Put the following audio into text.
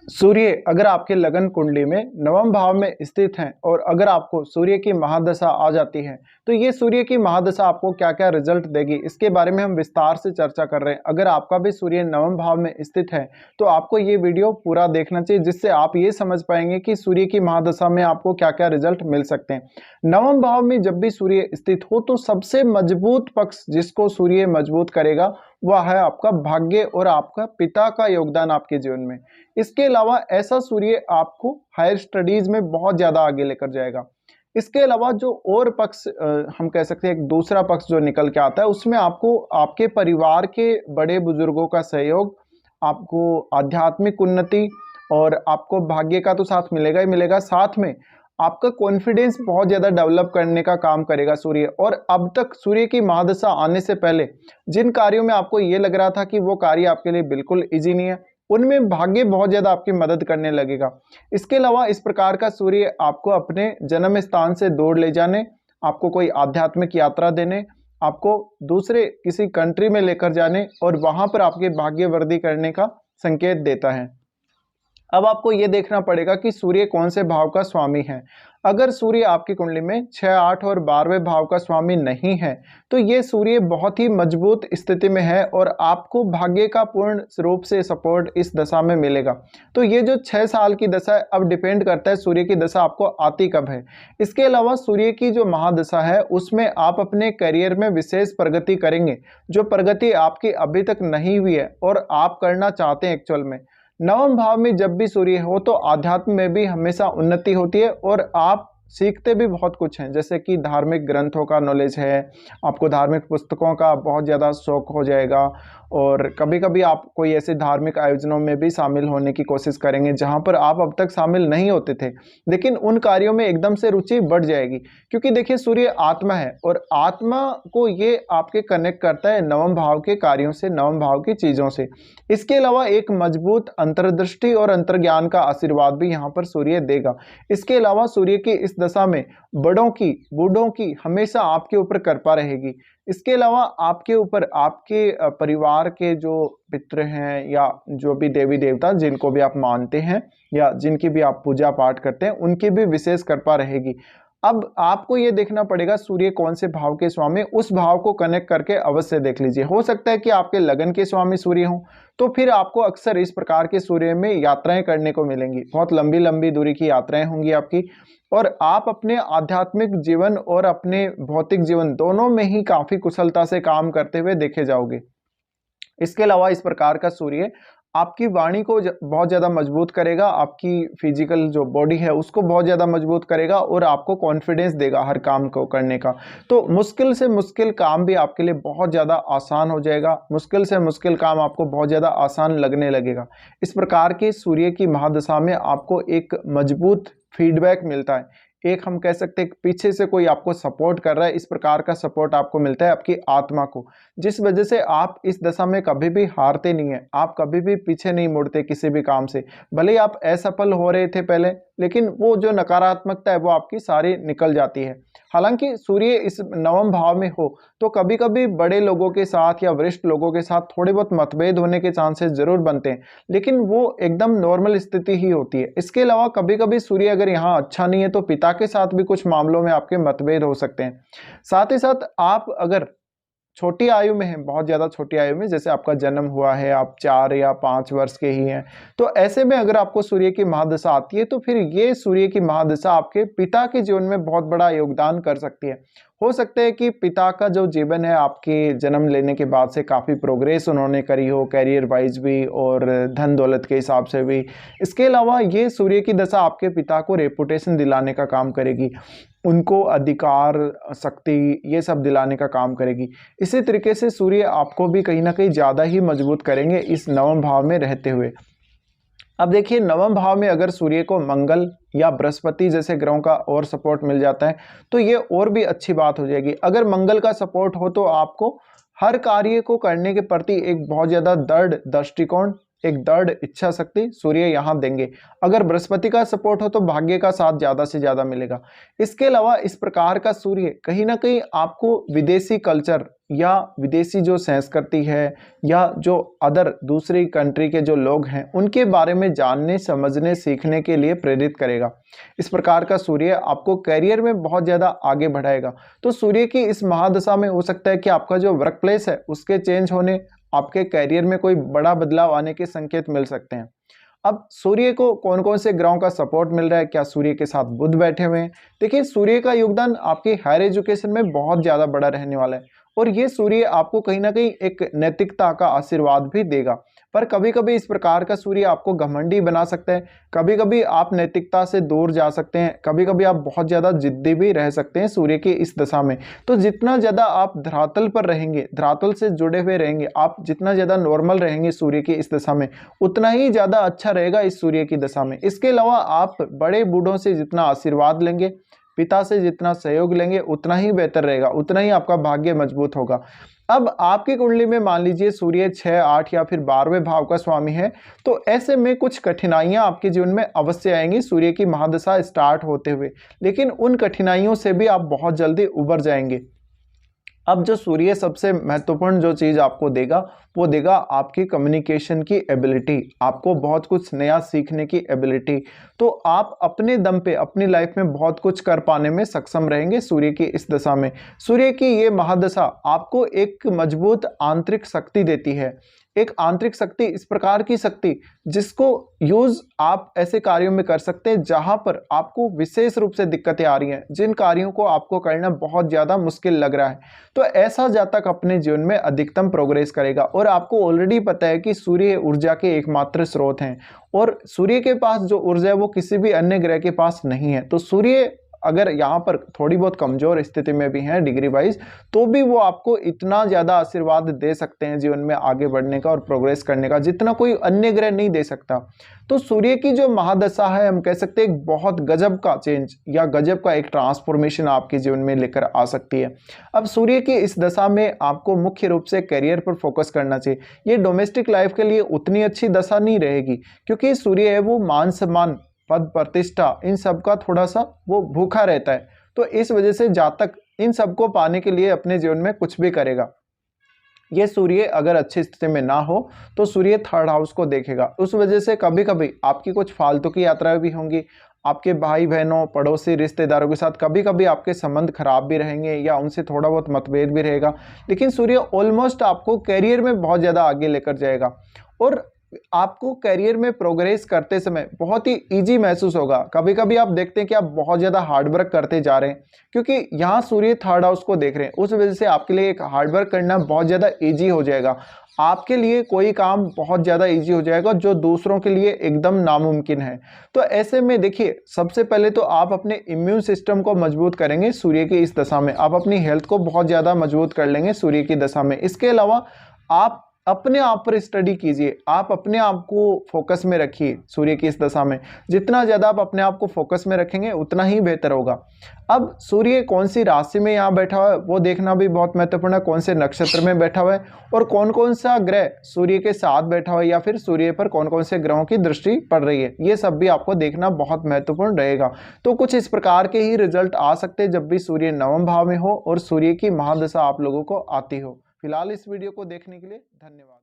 सूर्य अगर आपके लगन कुंडली में नवम भाव में स्थित हैं और अगर आपको सूर्य की महादशा आ जाती है तो ये सूर्य की महादशा आपको क्या क्या रिजल्ट देगी, इसके बारे में हम विस्तार से चर्चा कर रहे हैं। अगर आपका भी सूर्य नवम भाव में स्थित है तो आपको ये वीडियो पूरा देखना चाहिए, जिससे आप ये समझ पाएंगे कि सूर्य की महादशा में आपको क्या क्या रिजल्ट मिल सकते हैं। नवम भाव में जब भी सूर्य स्थित हो तो सबसे मजबूत पक्ष जिसको सूर्य मजबूत करेगा वह है आपका भाग्य और आपका पिता का योगदान आपके जीवन में। इसके अलावा ऐसा सूर्य आपको हायर स्टडीज में बहुत ज्यादा आगे लेकर जाएगा। इसके अलावा जो और पक्ष हम कह सकते हैं एक दूसरा पक्ष जो निकल के आता है, उसमें आपको आपके परिवार के बड़े बुजुर्गों का सहयोग, आपको आध्यात्मिक उन्नति और आपको भाग्य का तो साथ मिलेगा ही मिलेगा, साथ में आपका कॉन्फिडेंस बहुत ज्यादा डेवलप करने का काम करेगा सूर्य। और अब तक सूर्य की महादशा आने से पहले जिन कार्यों में आपको ये लग रहा था कि वो कार्य आपके लिए बिल्कुल इजी नहीं है, उनमें भाग्य बहुत ज्यादा आपकी मदद करने लगेगा। इसके अलावा इस प्रकार का सूर्य आपको अपने जन्म स्थान से दूर ले जाने, आपको कोई आध्यात्मिक यात्रा देने, आपको दूसरे किसी कंट्री में लेकर जाने और वहां पर आपके भाग्य वृद्धि करने का संकेत देता है। अब आपको यह देखना पड़ेगा कि सूर्य कौन से भाव का स्वामी है। अगर सूर्य आपकी कुंडली में 6, 8 और 12वें भाव का स्वामी नहीं है तो ये सूर्य बहुत ही मजबूत स्थिति में है और आपको भाग्य का पूर्ण रूप से सपोर्ट इस दशा में मिलेगा। तो ये जो 6 साल की दशा है, अब डिपेंड करता है सूर्य की दशा आपको आती कब है। इसके अलावा सूर्य की जो महादशा है उसमें आप अपने करियर में विशेष प्रगति करेंगे, जो प्रगति आपकी अभी तक नहीं हुई है और आप करना चाहते हैं एक्चुअल में। नवम भाव में जब भी सूर्य हो तो आध्यात्म में भी हमेशा उन्नति होती है और आप सीखते भी बहुत कुछ हैं, जैसे कि धार्मिक ग्रंथों का नॉलेज है, आपको धार्मिक पुस्तकों का बहुत ज़्यादा शौक हो जाएगा और कभी कभी आप कोई ऐसे धार्मिक आयोजनों में भी शामिल होने की कोशिश करेंगे जहां पर आप अब तक शामिल नहीं होते थे, लेकिन उन कार्यों में एकदम से रुचि बढ़ जाएगी। क्योंकि देखिए सूर्य आत्मा है और आत्मा को ये आपके कनेक्ट करता है नवम भाव के कार्यों से, नवम भाव की चीज़ों से। इसके अलावा एक मजबूत अंतर्दृष्टि और अंतर्ज्ञान का आशीर्वाद भी यहाँ पर सूर्य देगा। इसके अलावा सूर्य की इस दशा में बड़ों की, बूढ़ों की हमेशा आपके ऊपर कृपा रहेगी। इसके अलावा आपके ऊपर आपके परिवार के जो पितृ हैं या जो भी देवी देवता जिनको भी आप मानते हैं या जिनकी भी आप पूजा पाठ करते हैं, उनकी भी विशेष कृपा रहेगी। अब आपको ये देखना पड़ेगा सूर्य कौन से भाव के स्वामी, उस भाव को कनेक्ट करके अवश्य देख लीजिए। हो सकता है कि आपके लगन के स्वामी सूर्य हों तो फिर आपको अक्सर इस प्रकार के सूर्य में यात्राएं करने को मिलेंगी, बहुत लंबी लंबी दूरी की यात्राएं होंगी आपकी और आप अपने आध्यात्मिक जीवन और अपने भौतिक जीवन दोनों में ही काफी कुशलता से काम करते हुए देखे जाओगे। इसके अलावा इस प्रकार का सूर्य आपकी वाणी को बहुत ज़्यादा मजबूत करेगा, आपकी फिजिकल जो बॉडी है उसको बहुत ज़्यादा मजबूत करेगा और आपको कॉन्फिडेंस देगा हर काम को करने का। तो मुश्किल से मुश्किल काम भी आपके लिए बहुत ज़्यादा आसान हो जाएगा, मुश्किल से मुश्किल काम आपको बहुत ज़्यादा आसान लगने लगेगा। इस प्रकार के सूर्य की महादशा में आपको एक मजबूत फीडबैक मिलता है, एक हम कह सकते हैं पीछे से कोई आपको सपोर्ट कर रहा है, इस प्रकार का सपोर्ट आपको मिलता है आपकी आत्मा को, जिस वजह से आप इस दशा में कभी भी हारते नहीं हैं, आप कभी भी पीछे नहीं मुड़ते किसी भी काम से। भले ही आप असफल हो रहे थे पहले, लेकिन वो जो नकारात्मकता है वो आपकी सारी निकल जाती है। हालांकि सूर्य इस नवम भाव में हो तो कभी कभी बड़े लोगों के साथ या वरिष्ठ लोगों के साथ थोड़े बहुत मतभेद होने के चांसेस जरूर बनते हैं, लेकिन वो एकदम नॉर्मल स्थिति ही होती है। इसके अलावा कभी कभी सूर्य अगर यहाँ अच्छा नहीं है तो पिता के साथ भी कुछ मामलों में आपके मतभेद हो सकते हैं। साथ ही साथ आप अगर छोटी आयु में है, बहुत ज़्यादा छोटी आयु में, जैसे आपका जन्म हुआ है, आप 4 या 5 वर्ष के ही हैं, तो ऐसे में अगर आपको सूर्य की महादशा आती है तो फिर ये सूर्य की महादशा आपके पिता के जीवन में बहुत बड़ा योगदान कर सकती है। हो सकता है कि पिता का जो जीवन है आपके जन्म लेने के बाद से काफ़ी प्रोग्रेस उन्होंने करी हो, कैरियर वाइज भी और धन दौलत के हिसाब से भी। इसके अलावा ये सूर्य की दशा आपके पिता को रेपुटेशन दिलाने का काम करेगी, उनको अधिकार, शक्ति, ये सब दिलाने का काम करेगी। इसी तरीके से सूर्य आपको भी कहीं ना कहीं ज़्यादा ही मजबूत करेंगे इस नवम भाव में रहते हुए। अब देखिए नवम भाव में अगर सूर्य को मंगल या बृहस्पति जैसे ग्रहों का और सपोर्ट मिल जाता है तो ये और भी अच्छी बात हो जाएगी। अगर मंगल का सपोर्ट हो तो आपको हर कार्य को करने के प्रति एक बहुत ज़्यादा दृढ़ दृष्टिकोण, एक दृढ़ इच्छा शक्ति सूर्य यहाँ देंगे। अगर बृहस्पति का सपोर्ट हो तो भाग्य का साथ ज़्यादा से ज़्यादा मिलेगा। इसके अलावा इस प्रकार का सूर्य कहीं ना कहीं आपको विदेशी कल्चर या विदेशी जो संस्कृति है या जो अदर दूसरी कंट्री के जो लोग हैं उनके बारे में जानने, समझने, सीखने के लिए प्रेरित करेगा। इस प्रकार का सूर्य आपको करियर में बहुत ज़्यादा आगे बढ़ाएगा। तो सूर्य की इस महादशा में हो सकता है कि आपका जो वर्क प्लेस है उसके चेंज होने, आपके करियर में कोई बड़ा बदलाव आने के संकेत मिल सकते हैं। अब सूर्य को कौन कौन से ग्रहों का सपोर्ट मिल रहा है, क्या सूर्य के साथ बुध बैठे हुए हैं? देखिए, सूर्य का योगदान आपकी हायर एजुकेशन में बहुत ज़्यादा बड़ा रहने वाला है और ये सूर्य आपको कहीं ना कहीं एक नैतिकता का आशीर्वाद भी देगा। पर कभी कभी इस प्रकार का सूर्य आपको घमंडी बना सकता है, कभी कभी आप नैतिकता से दूर जा सकते हैं, कभी कभी आप बहुत ज़्यादा जिद्दी भी रह सकते हैं सूर्य की इस दशा में। तो जितना ज़्यादा आप धरातल पर रहेंगे, धरातल से जुड़े हुए रहेंगे, आप जितना ज़्यादा नॉर्मल रहेंगे सूर्य की इस दशा में, उतना ही ज़्यादा अच्छा रहेगा इस सूर्य की दशा में। इसके अलावा आप बड़े बूढ़ों से जितना आशीर्वाद लेंगे, पिता से जितना सहयोग लेंगे, उतना ही बेहतर रहेगा, उतना ही आपका भाग्य मजबूत होगा। अब आपकी कुंडली में मान लीजिए सूर्य 6, 8 या फिर 12वें भाव का स्वामी है, तो ऐसे में कुछ कठिनाइयां आपके जीवन में अवश्य आएंगी सूर्य की महादशा स्टार्ट होते हुए, लेकिन उन कठिनाइयों से भी आप बहुत जल्दी उबर जाएंगे। अब जो सूर्य सबसे महत्वपूर्ण जो चीज़ आपको देगा वो देगा आपकी कम्युनिकेशन की एबिलिटी, आपको बहुत कुछ नया सीखने की एबिलिटी। तो आप अपने दम पे अपनी लाइफ में बहुत कुछ कर पाने में सक्षम रहेंगे सूर्य की इस दशा में। सूर्य की ये महादशा आपको एक मजबूत आंतरिक शक्ति देती है, एक आंतरिक शक्ति, इस प्रकार की शक्ति जिसको यूज आप ऐसे कार्यों में कर सकते हैं जहां पर आपको विशेष रूप से दिक्कतें आ रही हैं, जिन कार्यों को आपको करना बहुत ज़्यादा मुश्किल लग रहा है। तो ऐसा जातक अपने जीवन में अधिकतम प्रोग्रेस करेगा। और आपको ऑलरेडी पता है कि सूर्य ऊर्जा के एकमात्र स्रोत हैं और सूर्य के पास जो ऊर्जा है वो किसी भी अन्य ग्रह के पास नहीं है। तो सूर्य अगर यहाँ पर थोड़ी बहुत कमजोर स्थिति में भी हैं डिग्री वाइज, तो भी वो आपको इतना ज़्यादा आशीर्वाद दे सकते हैं जीवन में आगे बढ़ने का और प्रोग्रेस करने का, जितना कोई अन्य ग्रह नहीं दे सकता। तो सूर्य की जो महादशा है, हम कह सकते हैं एक बहुत गजब का चेंज या गजब का एक ट्रांसफॉर्मेशन आपके जीवन में लेकर आ सकती है। अब सूर्य की इस दशा में आपको मुख्य रूप से करियर पर फोकस करना चाहिए। ये डोमेस्टिक लाइफ के लिए उतनी अच्छी दशा नहीं रहेगी, क्योंकि सूर्य है वो मान सम्मान, पद प्रतिष्ठा, इन सब का थोड़ा सा वो भूखा रहता है। तो इस वजह से जातक इन सबको पाने के लिए अपने जीवन में कुछ भी करेगा। ये सूर्य अगर अच्छी स्थिति में ना हो तो सूर्य थर्ड हाउस को देखेगा, उस वजह से कभी कभी आपकी कुछ फालतू की यात्राएं भी होंगी। आपके भाई बहनों, पड़ोसी, रिश्तेदारों के साथ कभी कभी आपके संबंध खराब भी रहेंगे या उनसे थोड़ा बहुत मतभेद भी रहेगा, लेकिन सूर्य ऑलमोस्ट आपको करियर में बहुत ज़्यादा आगे लेकर जाएगा और आपको करियर में प्रोग्रेस करते समय बहुत ही इजी महसूस होगा। कभी कभी आप देखते हैं कि आप बहुत ज़्यादा हार्डवर्क करते जा रहे हैं, क्योंकि यहाँ सूर्य थर्ड हाउस को देख रहे हैं, उस वजह से आपके लिए एक हार्डवर्क करना बहुत ज़्यादा इजी हो जाएगा। आपके लिए कोई काम बहुत ज़्यादा इजी हो जाएगा जो दूसरों के लिए एकदम नामुमकिन है। तो ऐसे में देखिए, सबसे पहले तो आप अपने इम्यून सिस्टम को मजबूत करेंगे सूर्य की इस दशा में, आप अपनी हेल्थ को बहुत ज़्यादा मजबूत कर लेंगे सूर्य की दशा में। इसके अलावा आप अपने आप पर स्टडी कीजिए, आप अपने आप को फोकस में रखिए सूर्य की इस दशा में। जितना ज़्यादा आप अपने आप को फोकस में रखेंगे उतना ही बेहतर होगा। अब सूर्य कौन सी राशि में यहाँ बैठा हुआ है वो देखना भी बहुत महत्वपूर्ण है, कौन से नक्षत्र में बैठा हुआ है और कौन कौन सा ग्रह सूर्य के साथ बैठा हुआ है या फिर सूर्य पर कौन कौन से ग्रहों की दृष्टि पड़ रही है, ये सब भी आपको देखना बहुत महत्वपूर्ण रहेगा। तो कुछ इस प्रकार के ही रिजल्ट आ सकते हैं जब भी सूर्य नवम भाव में हो और सूर्य की महादशा आप लोगों को आती हो। फिलहाल इस वीडियो को देखने के लिए धन्यवाद।